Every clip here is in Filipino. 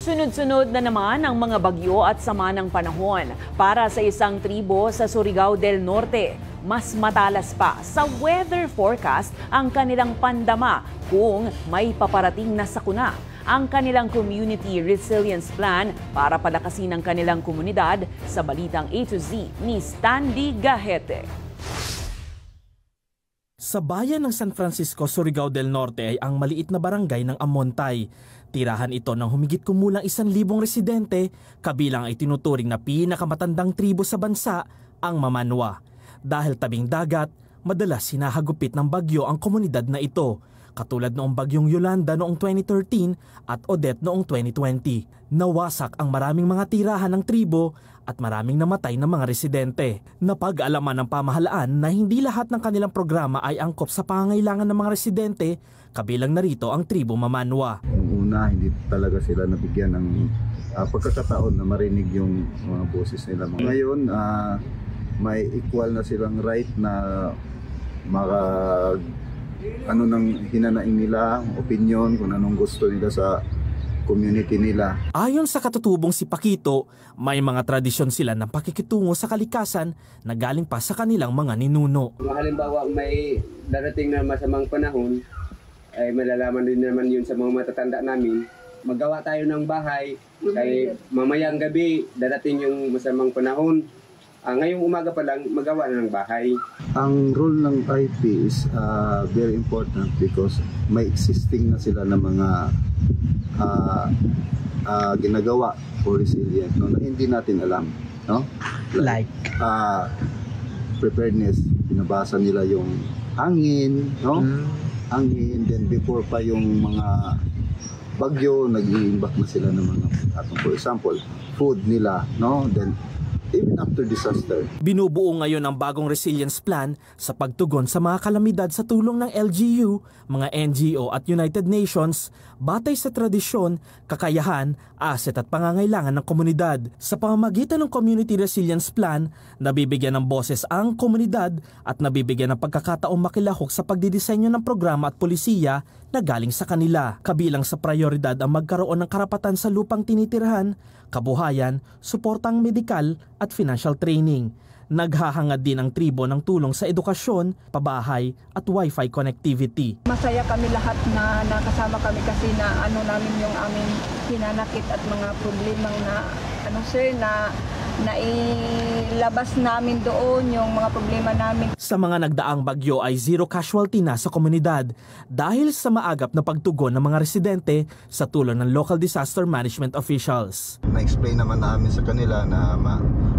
Sunod-sunod na naman ang mga bagyo at sama ng panahon para sa isang tribo sa Surigao del Norte. Mas matalas pa sa weather forecast ang kanilang pandama kung may paparating na sakuna. Ang kanilang Community Resilience Plan para palakasin ang kanilang komunidad sa Balitang A to Z ni Stanley Gahete. Sa bayan ng San Francisco, Surigao del Norte ay ang maliit na barangay ng Amontay. Tirahan ito ng humigit kumulang 1,000 residente, kabilang ay tinuturing na pinakamatandang tribo sa bansa, ang Mamanwa. Dahil tabing dagat, madalas hinahagupit ng bagyo ang komunidad na ito, katulad noong bagyong Yolanda noong 2013 at Odette noong 2020. Nawasak ang maraming mga tirahan ng tribo at maraming namatay na mga residente. Napag-alaman ng pamahalaan na hindi lahat ng kanilang programa ay angkop sa pangangailangan ng mga residente, kabilang narito ang tribo Mamanwa. Noong una, hindi talaga sila nabigyan ng pagkakataon na marinig yung mga boses nila. Ngayon, may equal na silang right na ano nang hinanaing nila, opinion, kung anong gusto nila sa community nila. Ayon sa katutubong si Paquito, may mga tradisyon sila ng pakikitungo sa kalikasan na galing pa sa kanilang mga ninuno. Halimbawa may darating na masamang panahon, ay malalaman din naman yun sa mga matatanda namin. Magawa tayo ng bahay, kay mamayang gabi darating yung masamang panahon. Ngayong umaga pa lang, magawa na ng bahay. Ang role ng IP is very important because may existing na sila na mga ginagawa for resilient, no, na hindi natin alam, no? Like preparedness, binabasa nila yung hangin, no? Hangin, then before pa yung mga bagyo, nag-iimbak na sila ng mga, for example, food nila, no? Then even after disaster. Binubuo ngayon ang bagong resilience plan sa pagtugon sa mga kalamidad sa tulong ng LGU, mga NGO at United Nations, batay sa tradisyon, kakayahan, asset at pangangailangan ng komunidad. Sa pamamagitan ng Community Resilience Plan, nabibigyan ng boses ang komunidad at nabibigyan ng pagkakataong makilahok sa pagdidisenyo ng programa at polisiya na galing sa kanila. Kabilang sa prioridad ang magkaroon ng karapatan sa lupang tinitirahan, kabuhayan, suportang medikal at financial training. Naghahangad din ang tribo ng tulong sa edukasyon, pabahay at wifi connectivity. Masaya kami lahat na nakasama kami kasi na namin yung aming hinanakit at mga problemang na nailabas namin doon yung mga problema namin. Sa mga nagdaang bagyo ay zero casualty na sa komunidad dahil sa maagap na pagtugon ng mga residente sa tulong ng local disaster management officials. Na-explain naman namin sa kanila na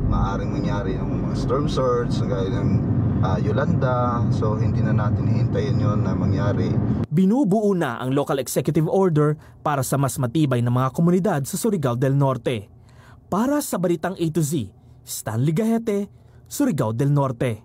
maaring mangyari yung mga storm surge, gaya ng Yolanda, so hindi na natin hihintayin yon na mangyari. Binubuo na ang local executive order para sa mas matibay na mga komunidad sa Surigao del Norte. Para sa Balitang A to Z, Stanley Gahete, Surigao del Norte.